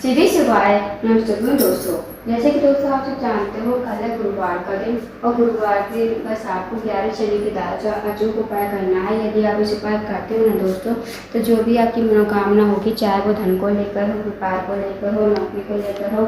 सीधी शिवाय नमस्ते दोस्तों। जैसे कि दोस्तों आप सब जानते हो कल है गुरुवार का दिन और गुरुवार के दिन बस आपको 11 चने की दाल का अचूक उपाय करना है। यदि आप इस उपाय करते हो ना दोस्तों, तो जो भी आपकी मनोकामना होगी, चाहे वो धन को लेकर हो, व्यापार को लेकर हो, नौकरी को लेकर हो,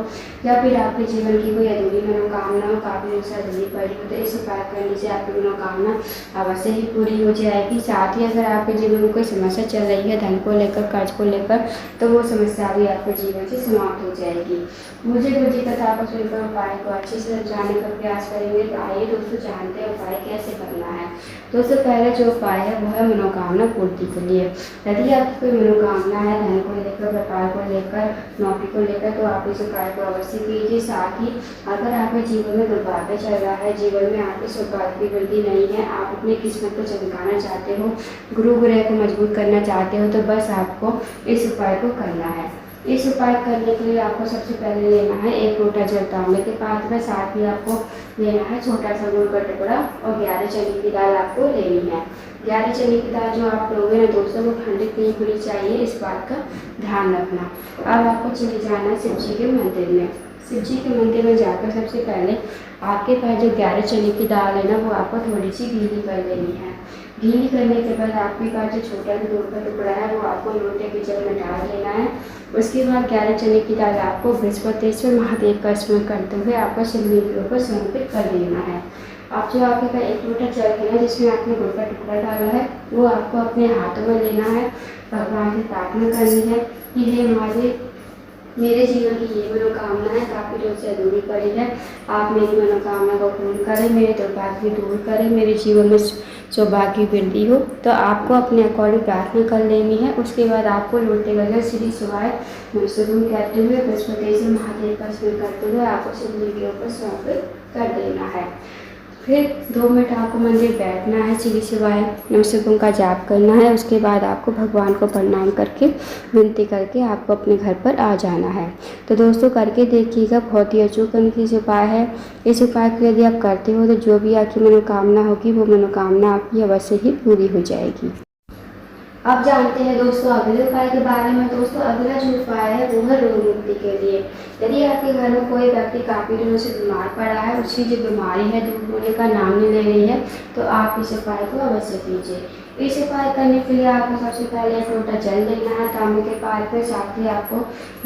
या फिर आपके जीवन की कोई अधूरी मनोकामना हो, काफ़ी दिन से अधूरी पड़ी हो, तो इस उपाय करने से आपकी मनोकामना अवश्य ही पूरी हो जाएगी। साथ ही अगर आपके जीवन में कोई समस्या चल रही है धन को लेकर, कर्ज को लेकर, तो वो समस्या भी आपके जीवन से समाप्त हो जाएगी। मुझे गुरु जी कथा को सुनकर उपाय को अच्छे से समझाने का प्रयास करेंगे। तो आइए दोस्तों जानते हैं उपाय कैसे करना है। दोस्तों पहले जो उपाय है वो है मनोकामना पूर्ति के लिए। यदि आपकी कोई मनोकामना है धन को लेकर, व्यापार को लेकर, नौकरी को लेकर, तो आप इस उपाय को अवश्य कीजिए। साथ ही अगर आपके जीवन में दुर्भाग्य चल रहा है, जीवन में आपकी सौभाग्य की वृद्धि नहीं है, आप अपनी किस्मत को चमकाना चाहते हो, गुरु ग्रह को मजबूत करना चाहते हो, तो बस आपको इस उपाय को करना है। इस उपाय करने के लिए आपको सबसे पहले लेना है 1 लोटा जल तांबे के पात्र में। साथ ही आपको लेना है छोटा सा गुड़ का टुकड़ा और 11 चने की दाल आपको लेनी है। 11 चने की दाल जो आप लोगे ना दोस्तों, वो खंडित नहीं होनी चाहिए, इस बात का ध्यान रखना। अब आपको चले जाना है शिव जी के मंदिर में। शिव जी के मंदिर में जाकर सबसे पहले आपके पास जो 11 चने की दाल है ना, वो आपको थोड़ी सी गीली कर लेनी है। गीली करने के बाद आपके पास जो छोटा गुड़ का टुकड़ा है वो आपको लोटे के जल में डाल देना है। उसके बाद 11 चने की दाल आपको बृहस्पतिश्वर महादेव का स्मरण करते हुए आपको शिवलिंग के ऊपर समर्पित कर देना है। अब जो आपके पास 1 लोटा जल है ना, जिसमें आपने गुड़ का टुकड़ा डाला है, वो आपको अपने हाथों में लेना है। भगवान से प्रार्थना करनी है कि हे महादेव, मेरे जीवन की ये मनोकामना है, काफ़ी दिनों से अधूरी पड़ी है, आप मेरी मनोकामना को पूर्ण करें, मेरे दुर्भाग्य दूर करें, मेरे जीवन में सौभाग्य वृद्धि हो। तो आपको अपने अकॉर्डिंग प्रार्थना कर लेनी है। उसके बाद आपको लोटे वगैरह श्री शिवाय नमस्तुभ्यं कहते हुए बृहस्पतिश्वर महादेव का स्मरण करते हुए आपको शिवलिंग के ऊपर समर्पित कर देना है। फिर 2 मिनट आपको मंदिर बैठना है, श्री शिवाय नमस्तुभ्यं का जाप करना है। उसके बाद आपको भगवान को प्रणाम करके विनती करके आपको अपने घर पर आ जाना है। तो दोस्तों करके देखिएगा, बहुत ही अचूक उपाय है। इस उपाय को यदि आप करते हो तो जो भी आपकी मनोकामना होगी वो मनोकामना आपकी अवश्य ही पूरी हो जाएगी। अब जानते हैं दोस्तों अगले उपाय के बारे में। दोस्तों अगला जो उपाय है वो है रोग मुक्ति के लिए। यदि आपके घर में कोई व्यक्ति काफ़ी दिनों से बीमार पड़ा है, उसकी जो बीमारी है दूर होने का नाम नहीं ले रही है, तो आप इस उपाय को अवश्य कीजिए। इस उपाय करने के लिए आपको सबसे पहले 1 लोटा जल लेना है तांबे के पात्र पर। साथ ही आपको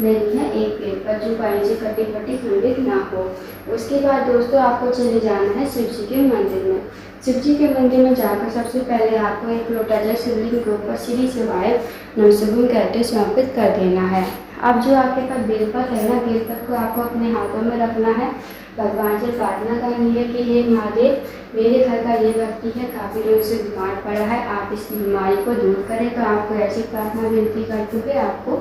लेनी है एक पेपर जो कहीं से कटी फटी खंडित ना हो। उसके बाद दोस्तों आपको चले जाना है शिव जी के मंदिर में। शिव जी के मंदिर में जाकर सबसे पहले आपको 1 लोटा जल शिवलिंग के ऊपर श्री शिवाय नमस्तुभ्यं कहते समर्पित कर देना है। अब जो आपके पास बेलपत्र है ना, बेलपत्र को आपको अपने हाथों में रखना है। भगवान से प्रार्थना करनी है कि हे महादेव, मेरे घर का ये व्यक्ति है, काफ़ी दिनों से बीमार पड़ा है, आप इसकी बीमारी को दूर करें। तो आपको ऐसी प्रार्थना विनती करते हुए आपको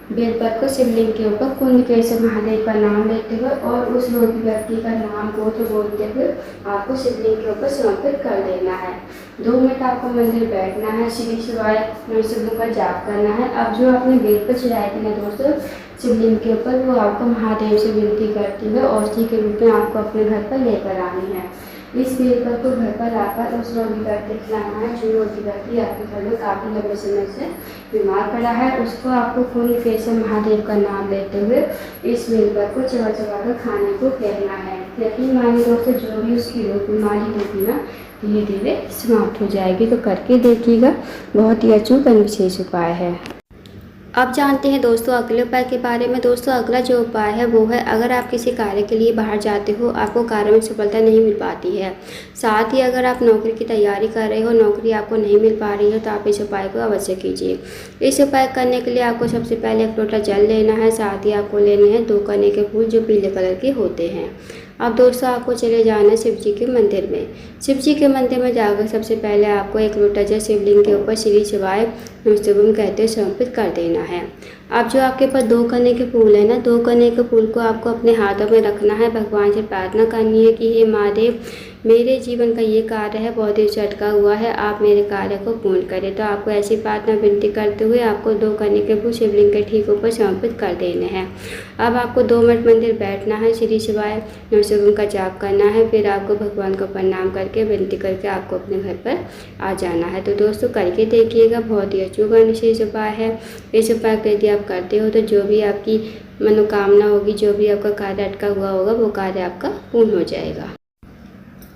बेलपत्र को शिवलिंग के ऊपर कुंड केशव महादेव का नाम लेते हुए और उस रोगी व्यक्ति का नाम गोत्र बोलते हुए आपको शिवलिंग के ऊपर समर्पित कर देना है। 2 मिनट आपको मंदिर बैठना है, श्री शिवाय नमस्तुभ्यं का जाप करना है। अब जो आपने बेलपत्र चढ़ाई थी ना दोस्तों शिवलिंग के ऊपर, वो आपको महादेव से विनती करते हुए औषधि के रूप में आपको अपने घर पर लेकर आनी है। इस बेलपत्र को घर पर आकर उस रोगी व्यक्ति को खिलाना है जो रोगी व्यक्ति आपके घर में काफ़ी लंबे समय से बीमार पड़ा है। उसको आपको कुंड केशव महादेव का नाम लेते हुए इस बेलपत्र को चबा चबा कर खाने को कहना है। यकीन मानिए दोस्तों, जो भी उसकी रोग बीमारी होगी ना, धीरे धीरे समाप्त हो जाएगी। तो करके देखिएगा, बहुत ही अचूक और विशेष उपाय है। अब जानते हैं दोस्तों अगले उपाय के बारे में। दोस्तों अगला जो उपाय है वो है, अगर आप किसी कार्य के लिए बाहर जाते हो, आपको कार्य में सफलता नहीं मिल पाती है, साथ ही अगर आप नौकरी की तैयारी कर रहे हो, नौकरी आपको नहीं मिल पा रही है, तो आप इस उपाय को अवश्य कीजिए। इस उपाय करने के लिए आपको सबसे पहले 1 लोटा जल लेना है। साथ ही आपको लेने हैं 2 कने के फूल जो पीले कलर के होते हैं। अब दोस्तों आपको चले जाना है शिव जी के मंदिर में। शिव जी के मंदिर में जाकर सबसे पहले आपको 1 लोटा जल शिवलिंग के ऊपर श्री शिवाय नमस्तुभ्यं कहते समर्पित कर देना है। अब जो आपके पास 2 कने के फूल है ना, 2 कने के फूल को आपको अपने हाथों में रखना है। भगवान से प्रार्थना करनी है कि हे महादेव, मेरे जीवन का ये कार्य है बहुत ही अटका हुआ है, आप मेरे कार्य को पूर्ण करें। तो आपको ऐसी प्रार्थना विनती करते हुए आपको 2 कनिके फूल शिवलिंग के ठीक ऊपर समर्पित कर देने हैं। अब आपको 2 मिनट मंदिर बैठना है, श्री शिवाय नमः का जाप करना है, फिर आपको भगवान को प्रणाम करके विनती करके आपको अपने घर पर आ जाना है। तो दोस्तों करके देखिएगा, बहुत ही अचूक और विशेष उपाय है। इस उपाय को यदि आप करते हो तो जो भी आपकी मनोकामना होगी, जो भी आपका कार्य अटका हुआ होगा, वो कार्य आपका पूर्ण हो जाएगा।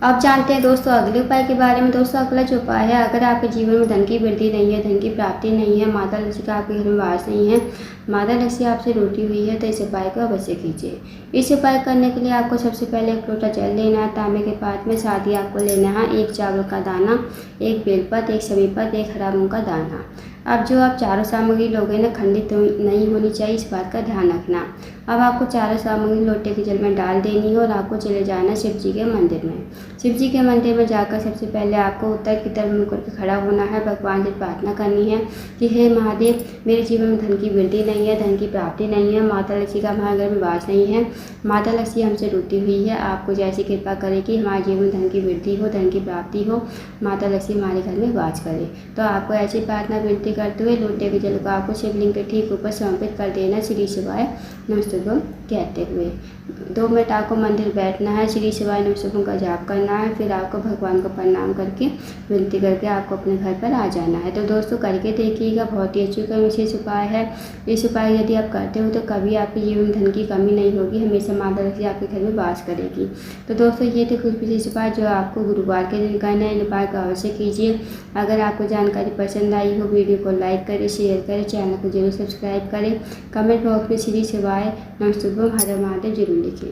अब जानते हैं दोस्तों अगले उपाय के बारे में। दोस्तों अगला जो उपाय है, अगर आपके जीवन में धन की वृद्धि नहीं है, धन की प्राप्ति नहीं है, माता लक्ष्मी का आपके घर में वास नहीं है, माता लक्ष्मी आपसे रूठी हुई है, तो इस उपाय को अवश्य कीजिए। इस उपाय करने के लिए आपको सबसे पहले 1 लोटा जल लेना है, तांबे के पात्र में। साथ ही आपको लेना है 1 चावल का दाना, 1 बेलपत्र, 1 समीपत्र, 1 हरा मूंग का दाना। अब जो आप चारों सामग्री लोगे ना, खंडित नहीं होनी चाहिए, इस बात का ध्यान रखना। अब आपको चारों सामग्री लोटे के जल में डाल देनी है और आपको चले जाना शिव जी के मंदिर में। शिव जी के मंदिर में जाकर सबसे पहले आपको उत्तर की तरफ मुड़ करके खड़ा होना है, भगवान से प्रार्थना करनी है कि हे महादेव, मेरे जीवन में धन की वृद्धि नहीं है, धन की प्राप्ति नहीं है, माता लक्ष्मी का हमारे घर में वास नहीं है, माता लक्ष्मी हमसे रूठी हुई है, आपको जैसी कृपा करे कि हमारे जीवन में धन की वृद्धि हो, धन की प्राप्ति हो, माता लक्ष्मी हमारे घर में वास करे। तो आपको ऐसी प्रार्थना विनती करते हुए लोटे के जल को आपको शिवलिंग के ठीक ऊपर समर्पित कर देना, श्री शिवाय नमस्तुभ्यम कहते हुए। 2 मिनट आपको मंदिर बैठना है, श्री शिवाय नमस्तुभ्यम का जाप करना है, फिर आपको भगवान को प्रणाम करके विनती करके आपको अपने घर पर आ जाना है। तो दोस्तों करके देखिएगा, बहुत ही अचूक और विशेष उपाय है। इस उपाय यदि आप करते हो तो कभी आपके जीवन में धन की कमी नहीं होगी, हमेशा माता लक्ष्मी आपके घर में वास करेगी। तो दोस्तों ये थे कुछ विशेष उपाय जो आपको गुरुवार के दिन करना है। इन उपाय को अवश्य कीजिए। अगर आपको जानकारी पसंद आई हो, वीडियो को लाइक करें, शेयर करें, चैनल को जरूर सब्सक्राइब करें, कमेंट बॉक्स में श्री शिवाय नमस्तुभ्यम हर हर महादेव जरूर लिखिए।